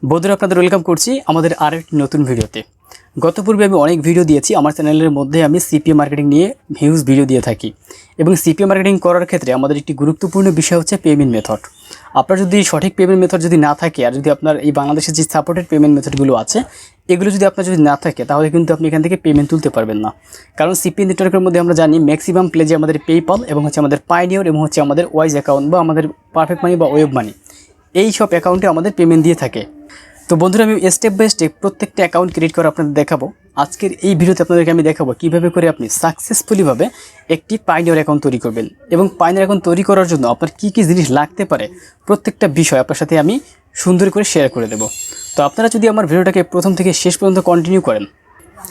বন্ধুরা আপনাদের ওয়েলকাম করছি আমাদের আরেকটি নতুন ভিডিওতে। গত পূর্বে আমি অনেক ভিডিও দিয়েছি আমার চ্যানেলের মধ্যে। আমি সিপিএ মার্কেটিং নিয়ে হিউজ ভিডিও দিয়ে থাকি এবং সিপিএ মার্কেটিং করার ক্ষেত্রে আমাদের একটি গুরুত্বপূর্ণ বিষয় হচ্ছে পেমেন্ট মেথড। আপনার যদি সঠিক পেমেন্ট মেথড যদি না থাকে, আর যদি আপনার এই বাংলাদেশের যে সাপোর্টেড পেমেন্ট মেথডগুলো আছে এগুলো যদি আপনার যদি না থাকে, তাহলে কিন্তু আপনি এখান থেকে পেমেন্ট তুলতে পারবেন না। কারণ সিপিএ নেটওয়ার্কের মধ্যে আমরা জানি ম্যাক্সিমাম প্লেজে আমাদের পেপাল এবং হচ্ছে আমাদের পায়োনিয়ার এবং হচ্ছে আমাদের ওয়াইজ অ্যাকাউন্ট বা আমাদের পারফেক্ট মানি বা ওয়েব মানি, এই সব অ্যাকাউন্টে আমাদের পেমেন্ট দিয়ে থাকে। তো বন্ধুরা আমি স্টেপ বাই স্টেপ প্রত্যেকটা অ্যাকাউন্ট ক্রিয়েট করে আপনাদের দেখাবো। আজকের এই ভিডিওতে আপনাদেরকে আমি দেখাবো কীভাবে করে আপনি সাকসেসফুলিভাবে একটি পায়োনিয়ার অ্যাকাউন্ট তৈরি করবেন এবং পায়োনিয়ার অ্যাকাউন্ট তৈরি করার জন্য আপনার কী কী জিনিস লাগতে পারে প্রত্যেকটা বিষয় আপনার সাথে আমি সুন্দর করে শেয়ার করে দেব। তো আপনারা যদি আমার ভিডিওটাকে প্রথম থেকে শেষ পর্যন্ত কন্টিনিউ করেন,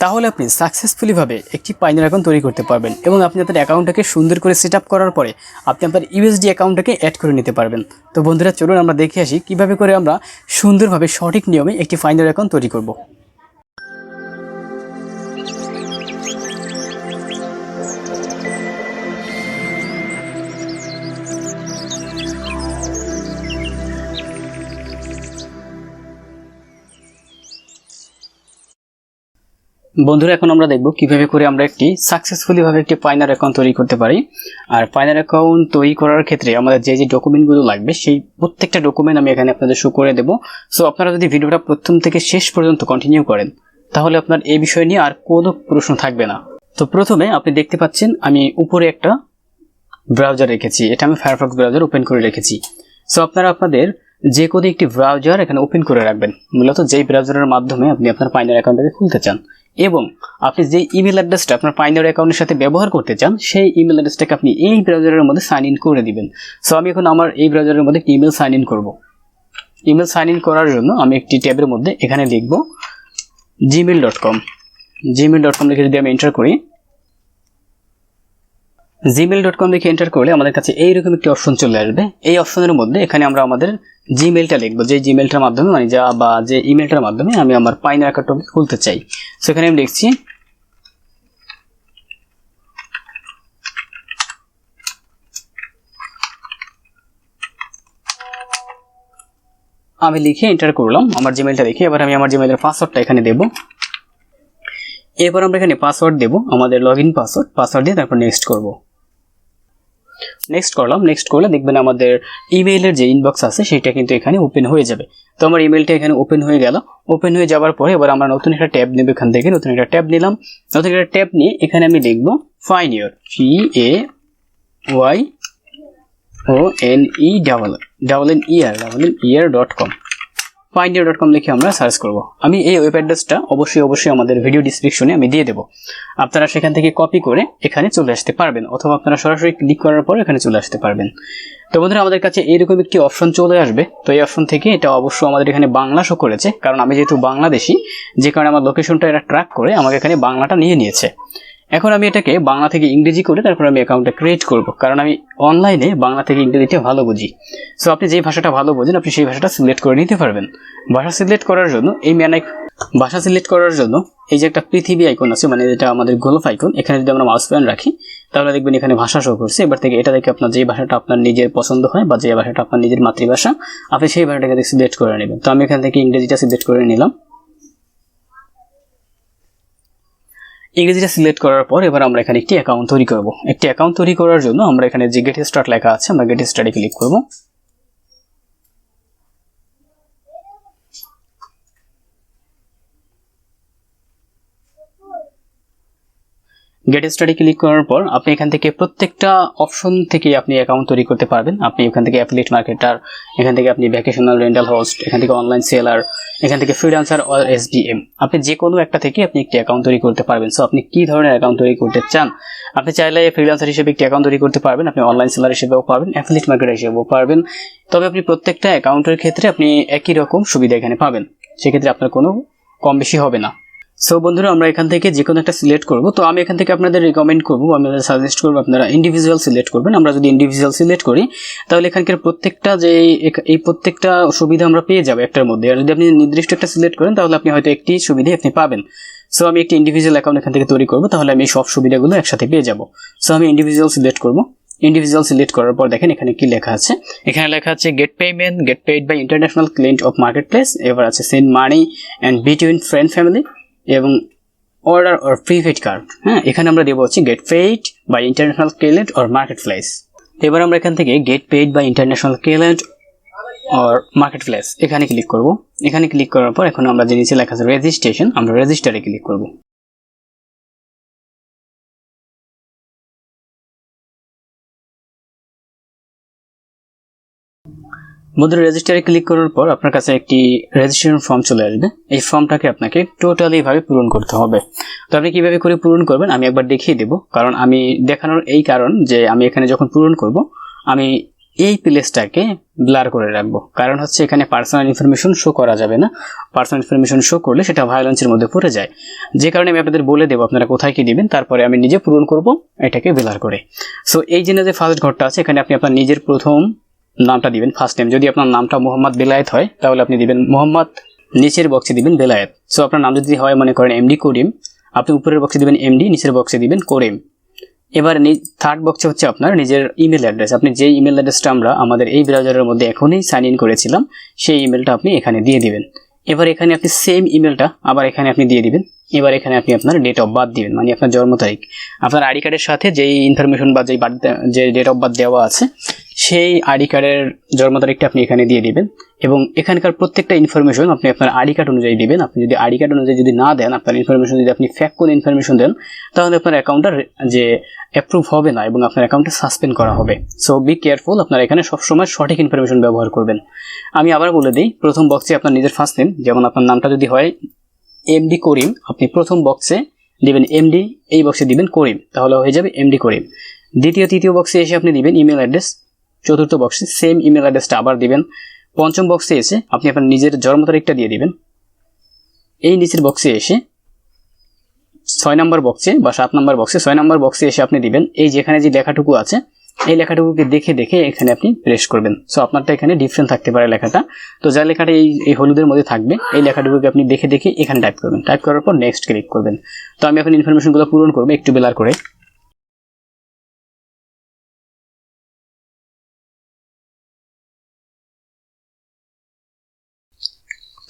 তাহলে আপনি সাকসেসফুলিভাবে একটি পায়োনিয়ার অ্যাকাউন্ট তৈরি করতে পারবেন এবং আপনি আপনার অ্যাকাউন্টটাকে সুন্দর করে সেট আপ করার পরে আপনি আপনার ইউএসডি অ্যাকাউন্টটাকে অ্যাড করে নিতে পারবেন। তো বন্ধুরা চলুন আমরা দেখে আসি কীভাবে করে আমরা সুন্দরভাবে সঠিক নিয়মে একটি পায়োনিয়ার অ্যাকাউন্ট তৈরি করব। বন্ধুরা এখন আমরা দেখব কিভাবে করে আমরা একটি সাকসেসফুলি ভাবে একটি পায়োনিয়ার অ্যাকাউন্ট তৈরি করতে পারি। আর পায়োনিয়ার অ্যাকাউন্ট তৈরি করার ক্ষেত্রে আমাদের যে যে ডকুমেন্টগুলো লাগবে সেই প্রত্যেকটা ডকুমেন্ট আমি এখানে আপনাদের শো করে দেব। সো আপনারা যদি ভিডিওটা প্রথম থেকে শেষ পর্যন্ত কন্টিনিউ করেন, তাহলে আপনার এই বিষয় নিয়ে আর কোনো প্রশ্ন থাকবে না। তো প্রথমে আপনি দেখতে পাচ্ছেন আমি উপরে একটা ব্রাউজার রেখেছি, এটা আমি ফায়ারফক্স ব্রাউজার ওপেন করে রেখেছি। সো আপনারা আপনাদের যে কোনো একটি ব্রাউজার এখানে ওপেন করে রাখবেন, মূলত যেই ব্রাউজারের মাধ্যমে আপনি আপনার পায়োনিয়ার অ্যাকাউন্টটাকে খুলতে চান, এবং আপনি যে ইমেল অ্যাড্রেসটা আপনার পায়োনিয়ার অ্যাকাউন্টের সাথে ব্যবহার করতে চান সেই ইমেল অ্যাড্রেসটাকে আপনি এই ব্রাউজারের মধ্যে সাইন ইন করে দিবেন। সো আমি এখন আমার এই ব্রাউজারের মধ্যে একটি ইমেল সাইন ইন করব। ইমেল সাইন ইন করার জন্য আমি একটি ট্যাবের মধ্যে এখানে লিখব gmail.com। gmail.com লিখে যদি আমি এন্টার করি, gmail.com লিখে এন্টার করলে আমাদের কাছে এইরকম একটি অপশন চলে আসবে। এই অপশনের মধ্যে এখানে আমরা আমাদের জিমেলটা লিখবো, যে জিমেলটার মাধ্যমে মানে যে ইমেলটার মাধ্যমে আমি আমার পায়োনিয়ার অ্যাকাউন্ট খুলতে চাই। সেখানে আমি লিখছি আমি লিখে এন্টার করলাম আমার জিমেলটা লিখে। এবার আমি আমার জিমেলের পাসওয়ার্ডটা এখানে দেব। এরপর আমরা এখানে পাসওয়ার্ড দেব, আমাদের লগইন পাসওয়ার্ড দিয়ে তারপর নেক্সট করব। নেক্সট করলাম। নেক্সট করলে দেখবেন আমাদের ইমেইলের যে ইনবক্স আছে সেটা কিন্তু এখানে ওপেন হয়ে যাবে। তো আমার ইমেলটা এখানে ওপেন হয়ে গেল। ওপেন হয়ে যাওয়ার পরে এবার আমরা নতুন একটা ট্যাব নেব। এখান থেকে নতুন একটা ট্যাব নিলাম। নতুন একটা ট্যাব নিয়ে এখানে আমি লিখব পায়োনিয়ার, payoneer.com। payoneer.com লিখে আমরা সার্চ করব। আমি এই ওয়েব অ্যাড্রেসটা অবশ্যই আমাদের ভিডিও ডেসক্রিপশনে আমি দিয়ে দেব। আপনারা সেখান থেকে কপি করে এখানে চলে আসতে পারবেন, অথবা আপনারা সরাসরি ক্লিক করার পর এখানে চলে আসতে পারবেন। তো বন্ধুরা আমাদের কাছে এইরকম একটি অপশন চলে আসবে। তো এই অপশন থেকে এটা অবশ্যই আমাদের এখানে বাংলা শো করেছে, কারণ আমি যেহেতু বাংলাদেশি, যে কারণে আমার লোকেশনটা এটা ট্র্যাক করে আমাকে এখানে বাংলাটা নিয়েছে। এখন আমি এটাকে বাংলা থেকে ইংরেজি করে তারপর আমি অ্যাকাউন্টটা ক্রিয়েট করব, কারণ আমি অনলাইনে বাংলা থেকে ইংরেজিটা ভালো বুঝি। সো আপনি যে ভাষাটা ভালো বোঝেন আপনি সেই ভাষাটা সিলেক্ট করে নিতে পারবেন। ভাষা সিলেক্ট করার জন্য এই যে একটা পৃথিবী আইকন আছে, মানে যেটা আমাদের গোলফ আইকন, এখানে যদি আমরা মাউস পয়েন্ট রাখি তাহলে দেখবেন এখানে ভাষা শো করছে। এবার থেকে এটা দেখে আপনার যে ভাষাটা আপনার নিজের পছন্দ হয় বা যে ভাষাটা আপনার নিজের মাতৃভাষা, আপনি সেই ভাষাটাকে সিলেক্ট করে নেবেন। তো আমি এখান থেকে ইংরেজিটা সিলেক্ট করে নিলাম। ইংরেজিটা সিলেক্ট করার পর এবার আমরা এখানে একটি অ্যাকাউন্ট তৈরি করব। একটি অ্যাকাউন্ট তৈরি করার জন্য আমরা এখানে যে গেট স্টার্ট লেখা আছে আমরা গেট স্টার্টে ক্লিক করব। গেট স্টাডি ক্লিক করার পর আপনি এখান থেকে প্রত্যেকটা অপশন থেকে আপনি অ্যাকাউন্ট তৈরি করতে পারবেন। আপনি এখান থেকে অ্যাফিলিয়েট মার্কেটার, এখান থেকে আপনি ভ্যাকেশনাল রেন্টাল হোস্ট, এখান থেকে অনলাইন সেলার, এখান থেকে ফ্রিল্যান্সার অর এসডিএম, আপনি যে কোনো একটা থেকে আপনি একটি অ্যাকাউন্ট তৈরি করতে পারবেন। সো আপনি কি ধরনের অ্যাকাউন্ট তৈরি করতে চান, আপনি চাইলে ফ্রিল্যান্সার হিসেবে একটি অ্যাকাউন্ট তৈরি করতে পারবেন, আপনি অনলাইন সেলার হিসেবেও পারবেন, অ্যাফিলিয়েট মার্কেটার হিসেবেও পারবেন। তবে আপনি প্রত্যেকটা অ্যাকাউন্টের ক্ষেত্রে আপনি একই রকম সুবিধা এখানে পাবেন, সেক্ষেত্রে আপনার কোনো কম বেশি হবে না। সো বন্ধুরা আমরা এখান থেকে যে কোনো একটা সিলেক্ট করব। তো আমি এখান থেকে আপনাদের রিকমেন্ড করব, আপনাদের সাজেস্ট করব আপনারা ইন্ডিভিজুয়াল সিলেক্ট করবেন। আমরা যদি ইন্ডিভিজুয়াল সিলেক্ট করি তাহলে এখানকার প্রত্যেকটা যে এই প্রত্যেকটা সুবিধা আমরা পেয়ে যাব একটার মধ্যে। আর যদি আপনি নির্দিষ্ট একটা সিলেক্ট করেন তাহলে আপনি হয়তো একটি সুবিধা আপনি পাবেন। সো আমি একটি ইন্ডিভিজুয়াল অ্যাকাউন্ট এখান থেকে তৈরি করব, তাহলে আমি সব সুবিধাগুলো একসাথে পেয়ে যাব। সো আমি ইন্ডিভিজুয়াল সিলেক্ট করব। ইন্ডিভিজুয়াল সিলেক্ট করার পর দেখেন এখানে কি লেখা আছে, এখানে লেখা আছে get payment, get paid by international client of market place, এবার আছে send money and between friend family এবং অর্ডার অর প্রিপেড কার্ড। হ্যাঁ, এখানে আমরা দেবো হচ্ছে get paid by international client or market place. এবার আমরা এখান থেকে get paid by international client or market place এখানে ক্লিক করব। এখানে ক্লিক করার পর এখন আমরা যে নিচে লেখা আছে রেজিস্ট্রেশন, আমরা রেজিস্টারে ক্লিক করব। বন্ধুরা, রেজিস্টারে ক্লিক করার পর আপনার কাছে একটি রেজিস্ট্রেশন ফর্ম চলে আসবে। এই ফর্মটাকে আপনাকে টোটালি ভাবে পূরণ করতে হবে। তো আপনি কিভাবে করে পূরণ করবেন আমি একবার দেখিয়ে দেব, কারণ আমি দেখানোর এই কারণ যে আমি এখানে যখন পূরণ করব আমি এই প্লেসটাকে ব্লার করে রাখবো। কারণ হচ্ছে এখানে পার্সোনাল ইনফরমেশন শো করা যাবে না, পার্সোনাল ইনফরমেশন শো করলে সেটা ভায়োলেন্সের মধ্যে পড়ে যায়। যে কারণে আমি আপনাদের বলে দেবো আপনারা কোথায় কি দিবেন, তারপরে আমি নিজে পূরণ করব এটাকে ব্লার করে। সো এই জন্য যে ফার্স্ট ঘরটা আছে এখানে আপনি আপনার নিজের প্রথম নামটা দিবেন, ফার্স্ট নেম। যদি আপনার নামটা মোহাম্মদ বেলায়েত হয় তাহলে আপনি দিবেন মোহাম্মদ, নিচের বক্সে দিবেন বেলায়েত। সো আপনার নাম যদি হয় মনে করেন এমডি করিম, আপনি উপরের বক্সে দিবেন এমডি, নিচের বক্সে দিবেন করিম। এবার থার্ড বক্সে হচ্ছে আপনার নিজের ইমেল অ্যাড্রেস। আপনি যে ইমেল অ্যাড্রেসটা আমরা আমাদের এই ব্রাউজারের মধ্যে এখনই সাইন ইন করেছিলাম সেই ইমেলটা আপনি এখানে দিয়ে দিবেন। এবার এখানে আপনি সেম ইমেলটা আবার এখানে আপনি দিয়ে দিবেন। এবার এখানে আপনি আপনার ডেট অফ বার্থ দিবেন, মানে আপনার জন্ম তারিখ। আপনার আইডি কার্ডের সাথে যেই ইনফরমেশন বা যে ডেট অফ বার্থ দেওয়া আছে সেই আইডি কার্ডের জন্ম তারিখটা আপনি এখানে দিয়ে দিবেন। এবং এখানকার প্রত্যেকটা ইনফরমেশন আপনি আপনার আইডি কার্ড অনুযায়ী দিবেন। আপনি যদি আইডি কার্ড অনুযায়ী যদি না দেন, আপনার ইনফরমেশন যদি আপনি ফেক কোনো ইনফরমেশন দেন, তাহলে আপনার অ্যাকাউন্টটা যে অ্যাপ্রুভ হবে না এবং আপনার অ্যাকাউন্টটা সাসপেন্ড করা হবে। সো বি কেয়ারফুল, আপনারা এখানে সবসময় সঠিক ইনফরমেশন ব্যবহার করবেন। আমি আবার বলে দিই, প্রথম বক্সে আপনার নিজের ফার্স্ট নেম, যেমন আপনার নামটা যদি হয় এমডি করিম, আপনি প্রথম বক্সে দিবেন এমডি, এই বক্সে দিবেন করিম, তাহলে হয়ে যাবে এমডি করিম। তৃতীয় বক্সে এসে আপনি দিবেন ইমেল অ্যাড্রেস। চতুর্থ বক্সে সেম ইমেল অ্যাড্রেসটা আবার দিবেন। পঞ্চম বক্সে এসে আপনি আপনার নিজের জন্ম তারিখটা দিয়ে দিবেন। এই নিচের বক্সে এসে 6 নম্বর বক্সে বা 7 নম্বর বক্সে 6 নম্বর বক্সে এসে আপনি দিবেন এই যেখানে যে লেখাটুকু আছে এই লেখাটুকুকে দেখে দেখে এখানে আপনি প্রেস করবেন। সো আপনারটা এখানে ডিফারেন্ট থাকতে পারে লেখাটা, তো যা লেখাটা এই হলুদের মধ্যে থাকবে এই লেখাটুকুকে আপনি দেখে দেখে এখানে টাইপ করবেন। টাইপ করার পর নেক্সট ক্লিক করবেন। তো আমি এখন ইনফরমেশনগুলো পূরণ করবো একটু ব্লার করে।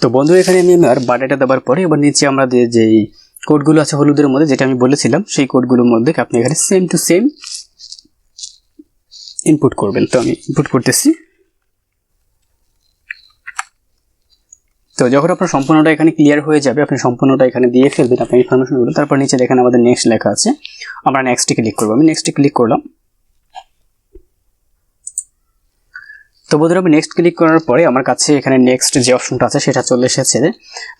তো বন্ধু, এখানে আমি আমার বার্থডেটা দেওয়ার পরে এবার নিচে আমাদের যেই কোডগুলো আছে হলুদের মধ্যে, যেটা আমি বলেছিলাম সেই কোডগুলোর মধ্যে আপনি এখানে সেম টু সেম ইনপুট করবেন। তো আমি ইনপুট করতেছি। তো যখন আপনার সম্পূর্ণটা এখানে ক্লিয়ার হয়ে যাবে, আপনি সম্পূর্ণটা এখানে দিয়ে ফেলবেন আপনার ইনফরমেশনগুলো। তারপর নিচে দেখেন আমাদের নেক্সট লেখা আছে, আমরা নেক্সটে ক্লিক করবো। আমি নেক্সটে ক্লিক করলাম। তো বন্ধুরা, আমি নেক্সট ক্লিক করার পরে আমার কাছে এখানে নেক্সট যে অপশনটা আছে সেটা চলে এসেছে।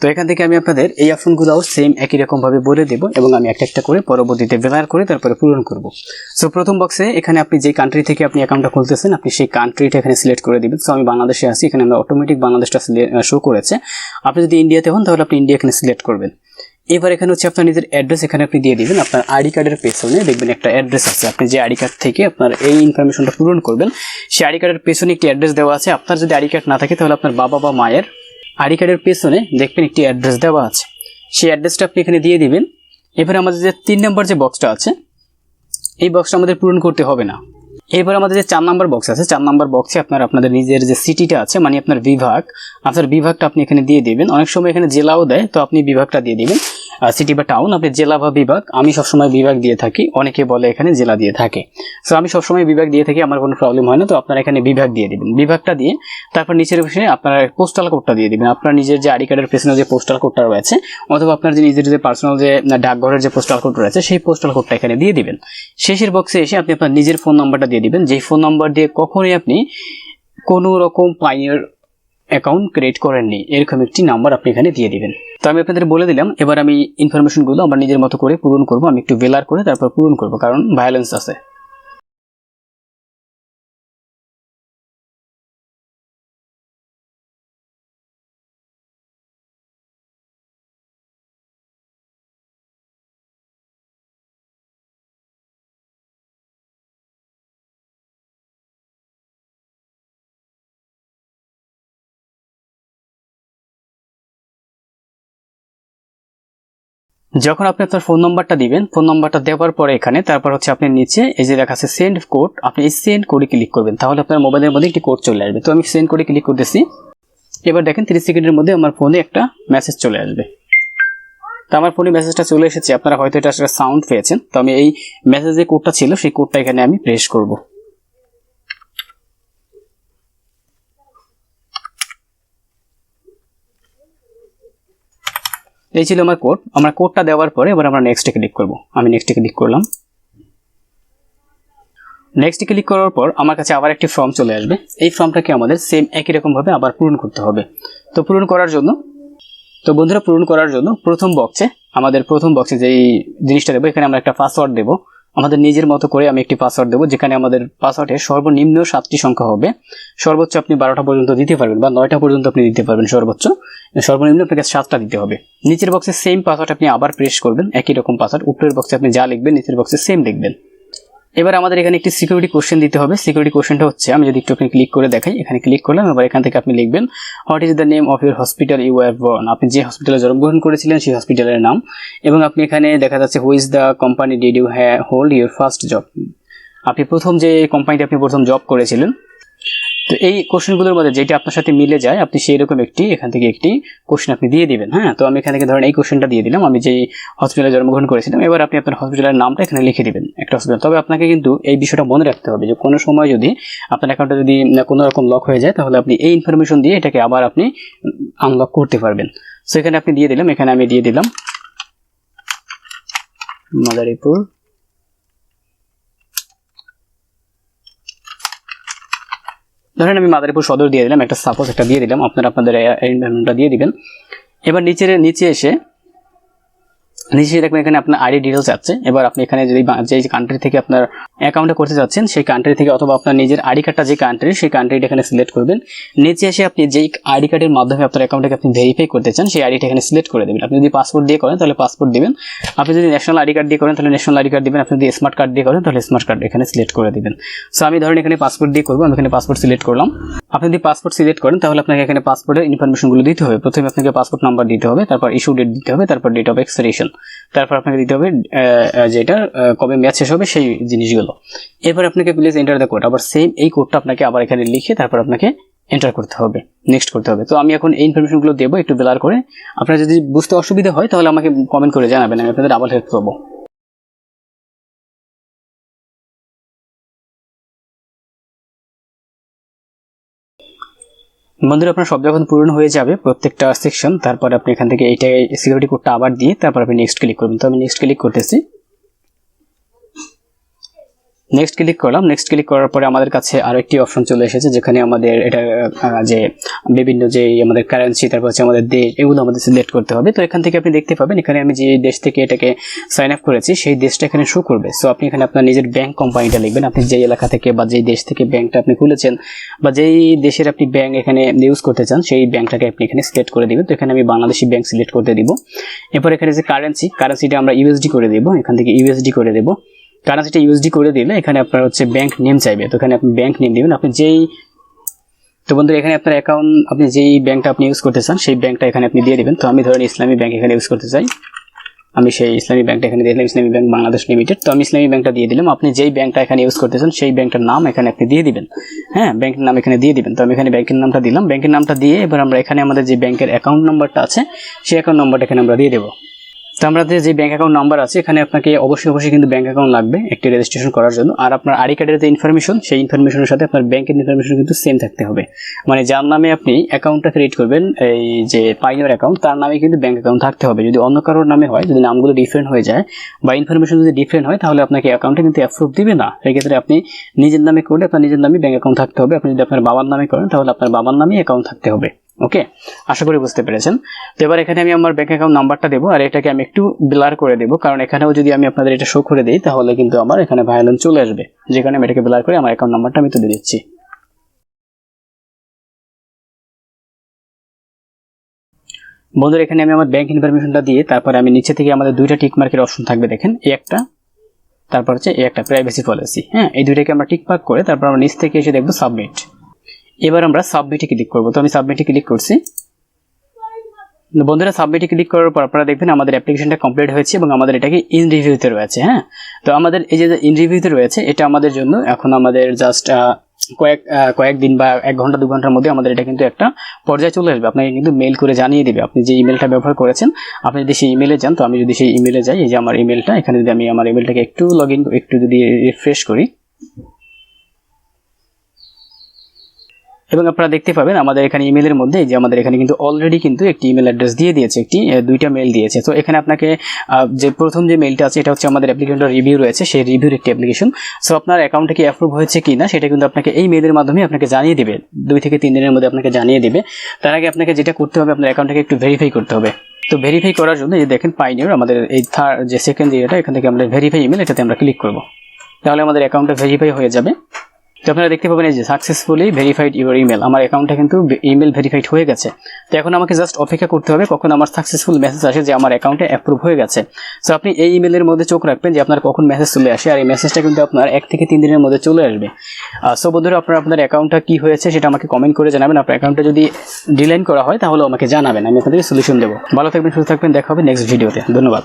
তো এখান থেকে আমি আপনাদের এই অপশনগুলোও সেম একই রকমভাবে বলে দেবো এবং আমি একটা একটা করে পরবর্তীতে ব্লার করে তারপরে পূরণ করব। সো প্রথম বক্সে এখানে আপনি যে কান্ট্রি থেকে আপনি অ্যাকাউন্টটা খুলতেছেন আপনি সেই কান্ট্রিটা এখানে সিলেক্ট করে দিবেন। সো আমি বাংলাদেশে আছি, এখানে আমরা অটোমেটিক বাংলাদেশটা শো করেছে। আপনি যদি ইন্ডিয়াতে হন তাহলে আপনি ইন্ডিয়া এখানে সিলেক্ট করবেন। এবার এখানে হচ্ছে আপনার নিজের অ্যাড্রেস এখানে আপনি দিয়ে দিবেন। আপনার আইডি কার্ডের পেছনে দেখবেন একটা অ্যাড্রেস আছে, আপনি যে আইডি কার্ড থেকে আপনার এই ইনফরমেশনটা পূরণ করবেন সেই আইডি কার্ডের পেছনে একটি অ্যাড্রেস দেওয়া আছে। আপনার যদি আইডি কার্ড না থাকে তাহলে আপনার বাবা বা মায়ের আইডি কার্ডের পেছনে দেখবেন একটি অ্যাড্রেস দেওয়া আছে, সেই অ্যাড্রেসটা আপনি এখানে দিয়ে দিবেন। এবার আমাদের যে 3 নম্বর যে বক্সটা আছে এই বক্সটা আমাদের পূরণ করতে হবে না। এরপর আমাদের যে 4 নম্বর বক্স আছে 4 নম্বর বক্সে আপনাদের নিজের যে সিটিটা আছে, মানে আপনার বিভাগটা আপনি এখানে দিয়ে দিবেন। অনেক সময় এখানে জেলাও দেয়, তো আপনি বিভাগটা দিয়ে দিবেন। সিটি বা টাউন, আপনি জেলা বা বিভাগ, আমি সবসময় বিভাগ দিয়ে থাকি, অনেকে বলে এখানে জেলা দিয়ে থাকে। সো আমি সবসময় বিভাগ দিয়ে থাকি, আমার কোনো প্রবলেম হয় না। তো আপনারা এখানে বিভাগ দিয়ে দিবেন। বিভাগটা দিয়ে তারপর নিচের পাশে আপনার পোস্টাল কোডটা দিয়ে দিবেন। আপনার নিজের যে আইডি কার্ডের পেছনে যে পোস্টাল কোডটা রয়েছে অথবা আপনার যে নিজের যে পার্সোনাল যে ডাকঘরের যে পোস্টাল কোড রয়েছে সেই পোস্টাল কোডটা এখানে দিয়ে দিবেন। শেষের বক্সে এসে আপনি আপনার নিজের ফোন নাম্বারটা দিয়ে দিবেন, যেই ফোন নাম্বার দিয়ে কখনোই আপনি কোনো রকম পাইওনিয়ার অ্যাকাউন্ট ক্রিয়েট করেননি এরকম একটি নাম্বার আপনি এখানে দিয়ে দিবেন। তো আমি আপনাদের বলে দিলাম, এবার আমি ইনফরমেশনগুলো আমার নিজের মতো করে পূরণ করব। আমি একটু ব্লার করে তারপর পূরণ করব, কারণ ভায়োলেন্স আছে। যখন আপনি আপনার ফোন নাম্বারটা দিবেন, ফোন নাম্বারটা দেওয়ার পরে এখানে তারপর হচ্ছে আপনি নিচে এই যে লেখা আছে সেন্ড কোড, আপনি এই সেন্ড কোডে ক্লিক করবেন, তাহলে আপনার মোবাইলের মধ্যে একটি কোড চলে আসবে। তো আমি সেন্ড কোডে ক্লিক করতেছি। এবার দেখেন 30 সেকেন্ডের মধ্যে আমার ফোনে একটা মেসেজ চলে আসবে। তো আমার ফোনে মেসেজটা চলে এসেছে, আপনারা হয়তো এটা একটা সাউন্ড পেয়েছেন। তো আমি এই মেসেজে কোডটা ছিল, সেই কোডটা এখানে আমি প্রেস করব। এই ছিল আমার কোড। আমরা কোডটা দেওয়ার পরে এবার আমরা নেক্সটে ক্লিক করব। আমি নেক্সটে ক্লিক করলাম। নেক্সট ক্লিক করার পর আমার কাছে আবার একটি ফর্ম চলে আসবে। এই ফর্মটাকে আমাদের সেম একই রকম ভাবে আবার পূরণ করতে হবে। তো পূরণ করার জন্য, তো বন্ধুরা পূরণ করার জন্য প্রথম বক্সে যেই জিনিসটা দেবো, এখানে আমরা একটা পাসওয়ার্ড দেবো। আমাদের নিজের মতো করে আমি একটি পাসওয়ার্ড দেবো, যেখানে আমাদের পাসওয়ার্ডে সর্বনিম্ন 7টি সংখ্যা হবে। সর্বোচ্চ আপনি 12টা পর্যন্ত দিতে পারবেন বা 9টা পর্যন্ত আপনি দিতে পারবেন। সর্বনিম্ন আপনাকে 7টা দিতে হবে। নিচের বক্সে সেম পাসওয়ার্ড আপনি আবার প্রেস করবেন, একই রকম পাসওয়ার্ড। উপরের বক্সে আপনি যা লিখবেন নিচের বক্সে সেম লিখবেন। এবার আমাদের এখানে একটি সিকিউরিটি কোশ্চেন দিতে হবে। সিকিউরিটি কোশ্চেনটা হচ্ছে, আমি যদি একটু আপনি ক্লিক করে দেখাই, এখানে ক্লিক করলাম। এবার এখান থেকে আপনি লিখবেন what is the name of your hospital you are born, আপনি যে হসপিটালে জন্মগ্রহণ করেছিলেন সেই হসপিটালের নাম। এবং আপনি এখানে দেখা যাচ্ছে who is the company did you hold your first job, আপনি প্রথম যে কোম্পানিতে আপনি প্রথম জব করেছিলেন। তো এই কোশ্চেনগুলোর মধ্যে যেটা আপনার সাথে মিলে যায়, আপনি সেই রকম এখান থেকে একটি কোশ্চেন আপনি দিয়ে দিবেন। হ্যাঁ, তো আমি এখান থেকে ধরেন এই কোশ্চেনটা দিয়ে দিলাম, আমি যেই হসপিটালে জন্মগ্রহণ করেছিলাম। এবার আপনি আপনার হসপিটালের নামটা এখানে লিখে দিবেন, একটা হসপিটাল। তবে আপনাকে কিন্তু এই বিষয়টা মনে রাখতে হবে যে কোনো সময় যদি আপনার অ্যাকাউন্টে যদি কোনো রকম লক হয়ে যায়, তাহলে আপনি এই ইনফরমেশন দিয়ে এটাকে আবার আপনি আনলক করতে পারবেন। সো এখানে আপনি দিয়ে দিলাম, এখানে আমি দিয়ে দিলাম মাদারীপুর। ধরেন আমি মাদারীপুর সদর দিয়ে দিলাম, একটা সাপোজ একটা দিয়ে দিলাম, আপনাদের এনভায়রনমেন্টটা দিয়ে দিবেন। এবার নিচে এসে দেখবেন এখানে আপনার আইডি ডিটেলস আছে। এবার আপনি এখানে যদি যে কান্ট্রি থেকে আপনার অ্যাকাউন্টে করতে যাচ্ছেন সেই কান্ট্রি থেকে, অথবা আপনার নিজের আইডি কার্ডটা যে কান্ট্রি, সেই কান্ট্রিটা এখানে সিলেক্ট করবেন। নিচে এসে আপনি যেই আইডি কার্ডের মাধ্যমে আপনার অ্যাকাউন্টটাকে আপনি ভেরিফাই করতে চান সেই আইডিটা এখানে সিলেক্ট করে দেবেন। আপনি যদি পাসপোর্ট দিয়ে করেন তাহলে পাসপোর্ট দিবেন, আপনি যদি ন্যাশনাল আইডি কার্ড দিয়ে করেন তাহলে ন্যাশনাল আইডি কার্ড দিবেন, আপনি যদি স্মার্ট কার্ড দিয়ে করেন তাহলে স্মার্ট কার্ড এখানে সিলেক্ট করে দিবেন। সো আমি ধরেন এখানে পাসপোর্ট দিয়ে করবো, আমি এখানে পাসপোর্ট সিলেক্ট করলাম। আপনি যদি পাসপোর্ট সিলেক্ট করেন তাহলে আপনাকে এখানে পাসপোর্টের ইনফরমেশনগুলো দিতে হবে। প্রথমে আপনাকে পাসপোর্ট নাম্বার দিতে হবে, তারপর ইস্যু ডেট দিতে হবে, তারপর ডেট অফ এক্সপিরেশন, তারপর আপনাকে দিতে হবে যেটা কবে ম্যাচ শেষ হবে সেই জিনিসগুলো। এরপর আপনাকে প্লিজ এন্টার দ্য কোড, আবার সেম এই কোডটা আপনাকে আবার এখানে লিখে তারপর আপনাকে এন্টার করতে হবে, নেক্সট করতে হবে। তো আমি এখন এই ইনফরমেশনগুলো দেবো একটু ব্লার করে। আপনার যদি বুঝতে অসুবিধা হয় তাহলে আমাকে কমেন্ট করে জানাবেন, আমি আপনাদের আবার হেল্প করবো। বন্ধুরা আপনার সব যখন পূরণ হয়ে যাবে প্রত্যেকটা সেকশন, তারপর আপনি এখান থেকে এইটা সিকিউরিটি কোডটা আবার দিয়ে তারপর আপনি নেক্সট ক্লিক করবেন। তো আমি নেক্সট ক্লিক করতেছি, নেক্সট ক্লিক করলাম। নেক্সট ক্লিক করার পরে আমাদের কাছে আরো একটি অপশন চলে এসেছে, যেখানে আমাদের এটা যে বিভিন্ন যে আমাদের কারেন্সি, তারপর হচ্ছে আমাদের দেশ, এগুলো আমাদের সিলেক্ট করতে হবে। তো এখান থেকে আপনি দেখতে পাবেন এখানে আমি যে দেশ থেকে এটাকে সাইন আপ করেছি সেই দেশটা এখানে শো করবে। সো আপনি এখানে আপনার নিজের ব্যাংক কোম্পানিটা লিখবেন, আপনি যেই এলাকা থেকে বা যেই দেশ থেকে ব্যাংকটা আপনি খুলেছেন বা যেই দেশের আপনি ব্যাংক এখানে ইউজ করতে চান সেই ব্যাংকটাকে আপনি এখানে সিলেক্ট করে দিবেন। তো এখানে আমি বাংলাদেশি ব্যাংক সিলেক্ট করতে দিব। এরপর এখানে যে কারেন্সিটা আমরা ইউএসডি করে দেব, এখান থেকে ইউএসডি করে দেব। কারেন্সিটা ইউএসডি করে দিলে এখানে আপনার হচ্ছে ব্যাংক নেম চাইবে, তো এখানে আপনি ব্যাংক নেম দিবেন আপনি যেই। তো বন্ধুরা এখানে আপনার অ্যাকাউন্ট আপনি যেই ব্যাংকটা আপনি ইউজ করতে চান সেই ব্যাংকটা এখানে আপনি দিয়ে দিবেন। তো আমি ধরেন ইসলামী ব্যাংক এখানে ইউজ করতে চাই, আমি সেই ইসলামী ব্যাংকটা এখানে দিয়ে দিলাম, ইসলামী ব্যাংক বাংলাদেশ লিমিটেড। তো আমি ইসলামী ব্যাংকটা দিয়ে দিলাম। আপনি যেই ব্যাংকটা এখানে ইউজ করতে চান সেই ব্যাংকটার নাম এখানে আপনি দিয়ে দিবেন। হ্যাঁ, ব্যাংকের নাম এখানে দিয়ে দিবেন। তো আমি এখানে ব্যাংকের নামটা দিলাম। ব্যাংকের নামটা দিয়ে এবার আমরা এখানে আমাদের যে ব্যাংকের অ্যাকাউন্ট নাম্বারটা আছে সেই অ্যাকাউন্ট নাম্বারটা এখানে আমরা দিয়ে দেবো। তো আমাদের যে ব্যাংক অ্যাকাউন্ট নাম্বার আছে এখানে আপনাকে অবশ্যই কিন্তু ব্যাংক অ্যাকাউন্ট লাগবে একটি রেজিস্ট্রেশন করার জন্য। আর আপনার আইডি কার্ডের যে ইনফরমেশন সেই ইনফরমেশনের সাথে আপনার ব্যাংকের ইনফরমেশন কিন্তু সেম থাকতে হবে। মানে যার নামে আপনি অ্যাকাউন্টটা ক্রিয়েট করবেন, এই যে পাইওনিয়ার অ্যাকাউন্ট, তার নামে কিন্তু ব্যাংক অ্যাকাউন্ট থাকতে হবে। যদি অন্য কারোর নামে হয়, যদি নামগুলো ডিফারেন্ট হয়ে যায় বা ইনফরমেশন যদি ডিফারেন্ট হয়, তাহলে আপনাকে অ্যাকাউন্টে কিন্তু অ্যাপ্রুভ দিবে না। সেক্ষেত্রে আপনি নিজের নামে করলে আপনার নিজের নামে ব্যাংক অ্যাকাউন্ট থাকতে হবে। আপনি যদি আপনার বাবার নামে করেন তাহলে আপনার বাবার নামে অ্যাকাউন্ট থাকতে হবে। ওকে, আশা করি বুঝতে পেরেছেন। তো এবার এখানে আমি আমার ব্যাংক অ্যাকাউন্ট নাম্বারটা দেবো, আর এটাকে আমি একটু ব্লার করে দেবো, কারণ এখানেও যদি আমি আপনাদের এটা শো করে দিই তাহলে কিন্তু আমার এখানে ভায়োলেন্স চলে আসবে। যেখানে আমি এটাকে ব্লার করে আমার অ্যাকাউন্ট নাম্বারটা আমি তুলে দিচ্ছি। বন্ধুরা এখানে আমি আমার ব্যাংক ইনফরমেশনটা দিয়ে তারপরে আমি নিচে থেকে আমাদের দুইটা টিক মার্কের অপশন থাকবে, দেখেন এই একটা, তারপর হচ্ছে এই একটা প্রাইভেসি পলিসি। হ্যাঁ, এই দুইটাকে আমরা টিক মার্ক করে তারপর আমরা নিচ থেকে এসে দেখবো সাবমিট। এবার আমরা সাবমিটে ক্লিক করবো। তো আমি সাবমিটে ক্লিক করছি। বন্ধুরা সাবমিটে ক্লিক করার পর আপনারা দেখবেন আমাদের অ্যাপ্লিকেশনটা কমপ্লিট হয়েছে এবং আমাদের এটাকে ইন রিভিউতে রয়েছে। হ্যাঁ, তো আমাদের এই যে ইন রিভিউতে রয়েছে এটা আমাদের জন্য এখন আমাদের জাস্ট কয়েকদিন বা 1 ঘন্টা 2 ঘন্টার মধ্যে আমাদের এটা কিন্তু একটা পর্যায়ে চলে আসবে। আপনাকে কিন্তু মেল করে জানিয়ে দিবে আপনি যে ইমেলটা ব্যবহার করেছেন। আপনি যদি সেই ইমেলে যান, তো আমি যদি সেই ইমেলে যাই, এই যে আমার ইমেলটা, এখানে যদি আমি আমার ইমেলটাকে একটু একটু যদি রিফ্রেশ করি, এবং আপনারা দেখতে পাবেন আমাদের এখানে ইমেলের মধ্যে যে আমাদের এখানে কিন্তু অলরেডি কিন্তু একটি ইমেল অ্যাড্রেস দিয়ে দিয়েছে, দুইটা মেল দিয়েছে। তো এখানে আপনাকে যে প্রথম যে মেলটা আছে এটা হচ্ছে আমাদের অ্যাপ্লিকেশনটার রিভিউ রয়েছে, সেই রিভিউর একটি অ্যাপ্লিকেশন। সো আপনার অ্যাকাউন্টে কি অ্যাপ্রুভ হয়েছে কি না সেটা কিন্তু আপনাকে এই মেলের মাধ্যমে আপনাকে জানিয়ে দেবে, 2 থেকে 3 দিনের মধ্যে আপনাকে জানিয়ে দেবে। তার আগে আপনাকে যেটা করতে হবে, আপনার অ্যাকাউন্টটাকে একটু ভেরিফাই করতে হবে। তো ভেরিফাই করার জন্য এই দেখেন পাইনিয়র আমাদের এই যে সেকেন্ড ইয়েটা, এখান থেকে আমরা ভেরিফাই ইমেল, এটাতে আমরা ক্লিক করব। তাহলে আমাদের অ্যাকাউন্টটা ভেরিফাই হয়ে যাবে। তো আপনারা দেখতে পাবেন এই যে সাকসেসফুলি ভেরিফাইড ইউর ইমেল, আমার অ্যাকাউন্টটা কিন্তু ইমেল ভেরিফাইড হয়ে গেছে। তো এখন আমাকে জাস্ট অপেক্ষা করতে হবে কখন আমার সাকসেসফুল মেসেজ আসে যে আমার অ্যাকাউন্টে অ্যাপ্রুভ হয়ে গেছে। সো আপনি এই ইমেলের মধ্যে চোখ রাখবেন যে আপনার কখন মেসেজ চলে আসে, আর এই মেসেজটা কিন্তু আপনার 1 থেকে 3 দিনের মধ্যে চলে আসবে। সো বন্ধুরা, আপনার অ্যাকাউন্টটা কি হয়েছে সেটা আমাকে কমেন্ট করে জানাবেন। আপনার অ্যাকাউন্টটা যদি ডিলাইন করা হয় তাহলে আমাকে জানাবেন, আমি আপনাদের সলিউশন দেবো। ভালো থাকবেন, সুস্থ থাকবেন, দেখা হবে নেক্সট ভিডিওতে। ধন্যবাদ।